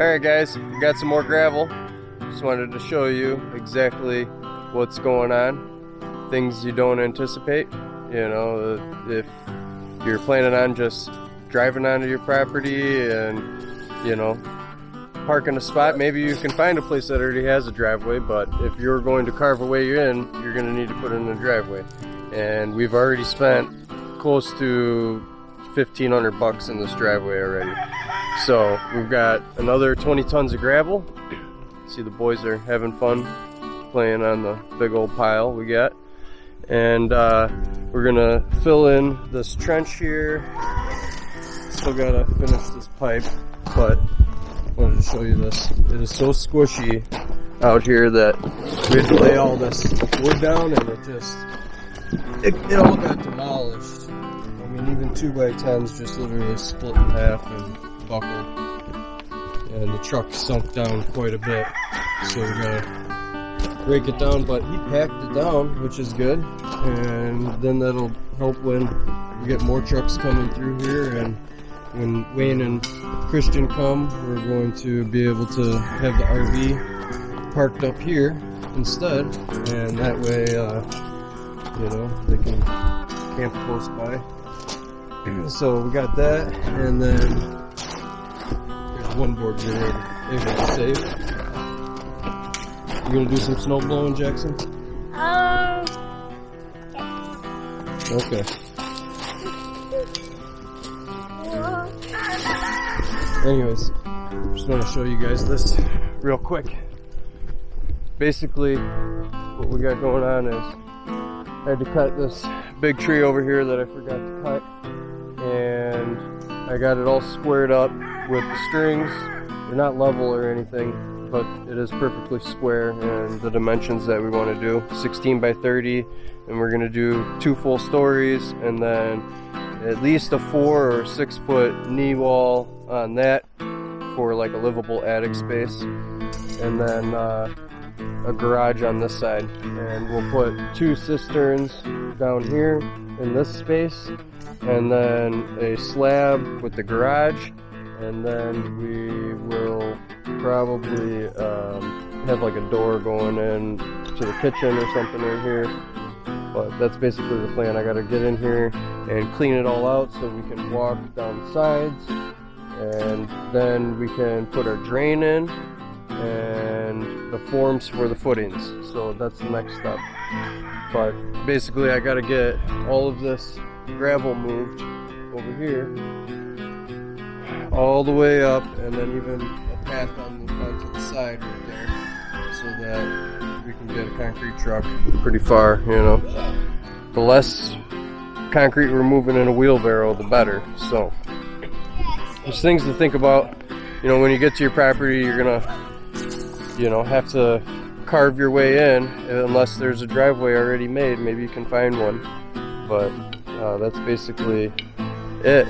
Alright guys, we got some more gravel. Just wanted to show you exactly what's going on. Things you don't anticipate. You know, if you're planning on just driving onto your property and, you know, parking a spot, maybe you can find a place that already has a driveway, but if you're going to carve a way in, you're going to need to put in a driveway. And we've already spent close to $1,500 in this driveway already. So we've got another 20 tons of gravel. See, the boys are having fun playing on the big old pile we got. And we're gonna fill in this trench here. Still gotta finish this pipe, but I wanted to show you this. It is so squishy out here that we had to lay all this wood down, and it all got demolished. I mean, even 2x10s just literally split in half and buckled, and the truck sunk down quite a bit, so we gotta break it down. But he packed it down, which is good, and then that'll help when we get more trucks coming through here. And when Wayne and Christian come, we're going to be able to have the RV parked up here instead, and that way you know, they can camp close by. So we got that, and then one board we were able to save. You gonna do some snow blowing, Jackson? Okay. Anyways, just want to show you guys this real quick. Basically, what we got going on is I had to cut this big tree over here that I forgot to cut, and I got it all squared up with the strings. They're not level or anything, but it is perfectly square, and the dimensions that we want to do, 16 by 30, and we're going to do 2 full stories, and then at least a 4 or 6 foot knee wall on that for like a livable attic space, and then a garage on this side. And we'll put 2 cisterns down here in this space, and then a slab with the garage, and then we will probably have like a door going in to the kitchen or something right here. But that's basically the plan. I gotta get in here and clean it all out so we can walk down the sides, and then we can put our drain in and the forms for the footings. So that's the next step. But basically I gotta get all of this gravel moved over here all the way up, and then even a path onto the side right there, so that we can get a concrete truck pretty far. You know, the less concrete we're moving in a wheelbarrow, the better. So there's things to think about. You know, when you get to your property, you're gonna, you know, have to carve your way in, unless there's a driveway already made. Maybe you can find one, but that's basically it.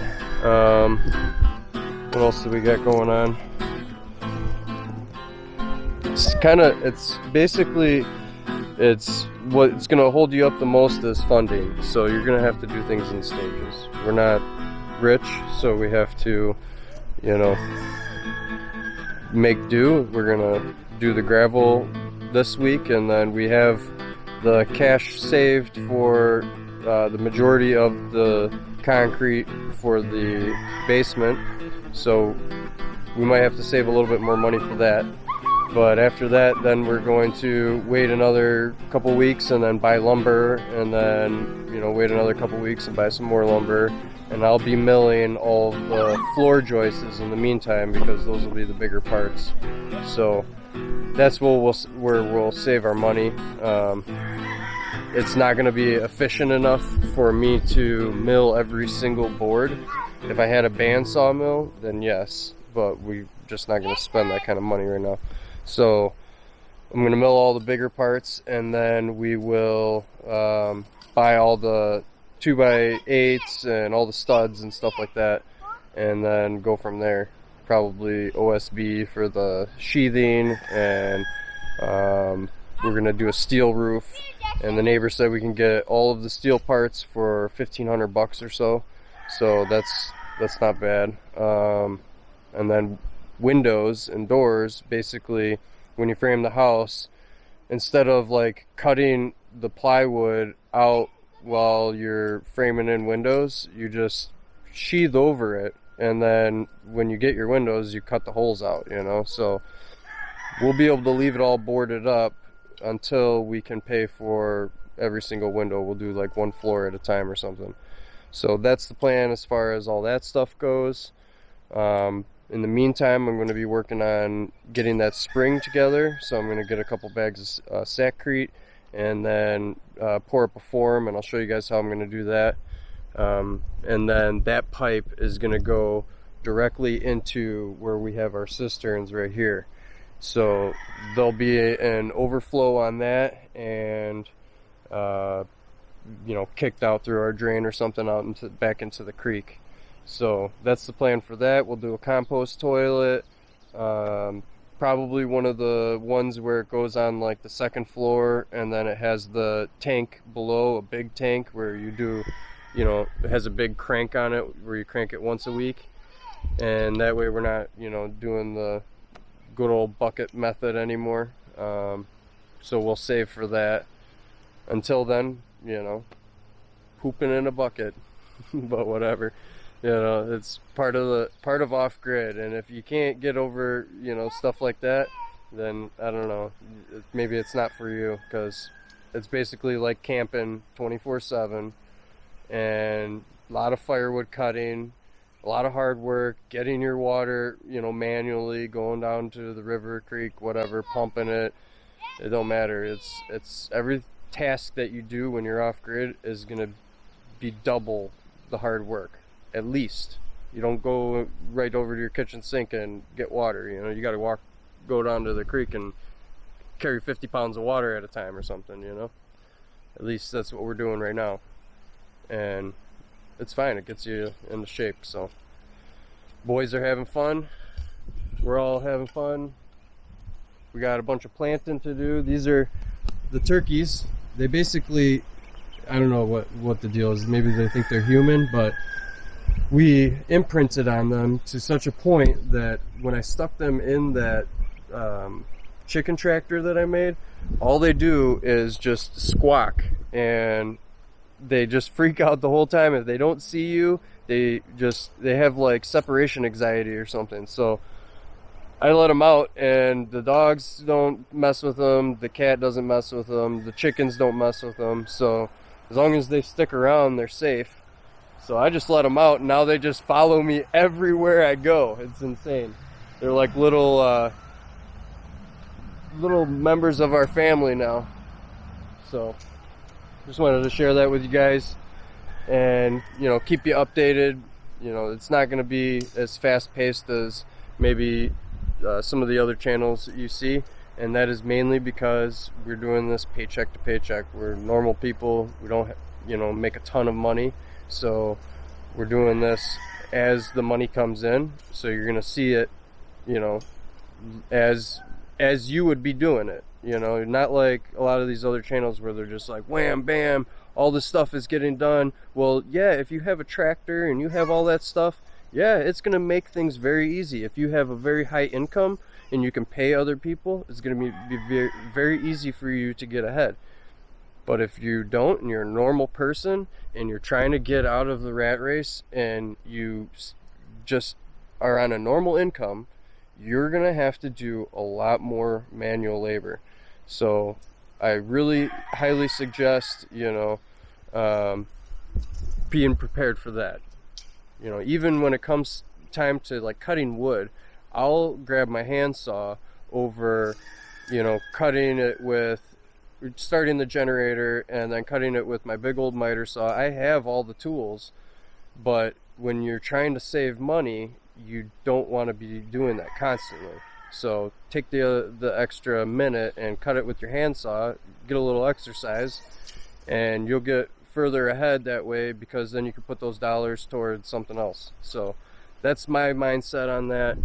What else do we got going on? It's basically what's gonna hold you up the most is funding. So you're gonna have to do things in stages. We're not rich, so we have to, you know, make do. We're gonna do the gravel this week, and then we have the cash saved for the majority of the concrete for the basement, so we might have to save a little bit more money for that. But after that, then we're going to wait another couple weeks and then buy lumber, and then, you know, wait another couple weeks and buy some more lumber, and I'll be milling all the floor joists in the meantime, because those will be the bigger parts. So that's where we'll save our money. It's not going to be efficient enough for me to mill every single board. If I had a bandsaw mill, then yes, but we're just not going to spend that kind of money right now. So I'm going to mill all the bigger parts, and then we will buy all the 2x8s and all the studs and stuff like that, and then go from there. Probably OSB for the sheathing, and we're going to do a steel roof. And the neighbor said we can get all of the steel parts for $1,500 or so. So that's not bad. And then windows and doors, basically when you frame the house, instead of like cutting the plywood out while you're framing in windows, you just sheathe over it, and then when you get your windows, you cut the holes out, you know. So we'll be able to leave it all boarded up until we can pay for every single window. We'll do like one floor at a time or something. So that's the plan as far as all that stuff goes. In the meantime, I'm going to be working on getting that spring together. So I'm going to get a couple bags of Sackcrete and then pour up a form, and I'll show you guys how I'm going to do that. And then that pipe is going to go directly into where we have our cisterns right here. So there'll be an overflow on that, and you know, kicked out through our drain or something out into back into the creek. So that's the plan for that. We'll do a compost toilet, probably one of the ones where it goes on like the second floor, and then it has the tank below, a big tank where you do, you know, it has a big crank on it where you crank it once a week, and that way we're not, you know, doing the good old bucket method anymore. So we'll save for that. Until then, you know, pooping in a bucket, but whatever. You know, it's part of off grid, and if you can't get over, you know, stuff like that, then I don't know, maybe it's not for you, because it's basically like camping 24/7, and a lot of firewood cutting, a lot of hard work, getting your water, you know, manually, going down to the river, creek, whatever, pumping it. It don't matter. It's every task that you do when you're off grid is gonna be double the hard work. At least you don't go right over to your kitchen sink and get water. You know, you got to go down to the creek and carry 50 pounds of water at a time or something, you know. At least that's what we're doing right now, and it's fine. It gets you into shape. So boys are having fun, we're all having fun. We got a bunch of planting to do. These are the turkeys. They basically, I don't know what the deal is. Maybe they think they're human, but we imprinted on them to such a point that when I stuck them in that chicken tractor that I made, all they do is just squawk, and they just freak out the whole time. If they don't see you, they have like separation anxiety or something. So I let them out, and the dogs don't mess with them, the cat doesn't mess with them, the chickens don't mess with them. So as long as they stick around, they're safe. So I just let them out, and now they just follow me everywhere I go. It's insane. They're like little members of our family now. So just wanted to share that with you guys, and, you know, keep you updated. You know, it's not going to be as fast paced as maybe some of the other channels that you see, and that is mainly because we're doing this paycheck to paycheck. We're normal people. We don't, you know, make a ton of money. So we're doing this as the money comes in. So you're going to see it, you know, as you would be doing it, you know, not like a lot of these other channels where they're just like wham bam, all this stuff is getting done. Well, yeah, if you have a tractor and you have all that stuff, yeah, it's going to make things very easy. If you have a very high income and you can pay other people, it's going to be very, very easy for you to get ahead. But if you don't, and you're a normal person, and you're trying to get out of the rat race, and you just are on a normal income, you're going to have to do a lot more manual labor. So I really highly suggest, you know, being prepared for that. You know, even when it comes time to like cutting wood, I'll grab my handsaw over, you know, cutting it with, starting the generator and then cutting it with my big old miter saw. I have all the tools, but when you're trying to save money, you don't want to be doing that constantly. So take the extra minute and cut it with your handsaw, get a little exercise, and you'll get further ahead that way, because then you can put those dollars towards something else. So that's my mindset on that,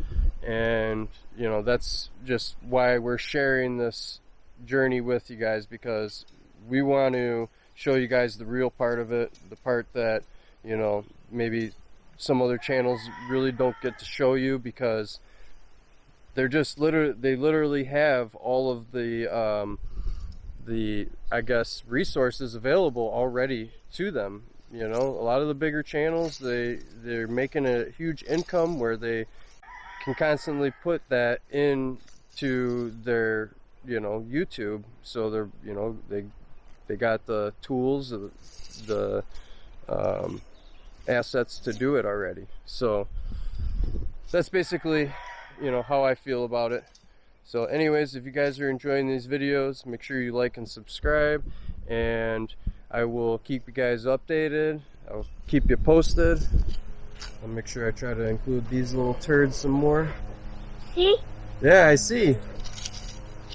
and you know, that's just why we're sharing this journey with you guys, because we want to show you guys the real part of it, the part that, you know, maybe some other channels really don't get to show you, because they literally have all of the I guess resources available already to them. You know, a lot of the bigger channels, they're making a huge income where they can constantly put that into their, you know, YouTube. So they're, you know, they got the tools, the assets to do it already. So that's basically, you know, how I feel about it. So anyways, if you guys are enjoying these videos, make sure you like and subscribe, and I will keep you guys updated. I'll keep you posted. I'll make sure I try to include these little turds some more. See? Yeah, I see.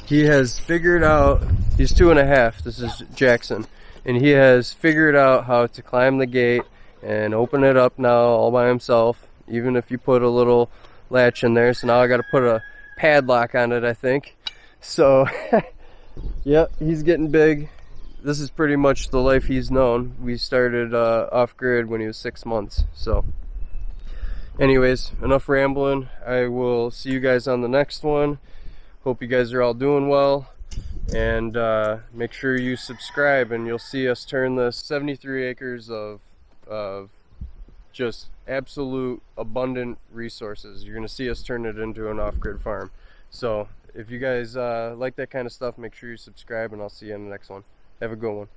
He has figured out, he's 2.5, this is Jackson, and he has figured out how to climb the gate and open it up now all by himself, even if you put a little latch in there. So now I got to put a padlock on it, I think. So yep, he's getting big. This is pretty much the life he's known. We started off-grid when he was 6 months. So anyways, enough rambling. I will see you guys on the next one. Hope you guys are all doing well, and make sure you subscribe, and you'll see us turn this 73 acres of just absolute abundant resources. You're gonna see us turn it into an off-grid farm. So if you guys like that kind of stuff, make sure you subscribe, and I'll see you in the next one. Have a good one.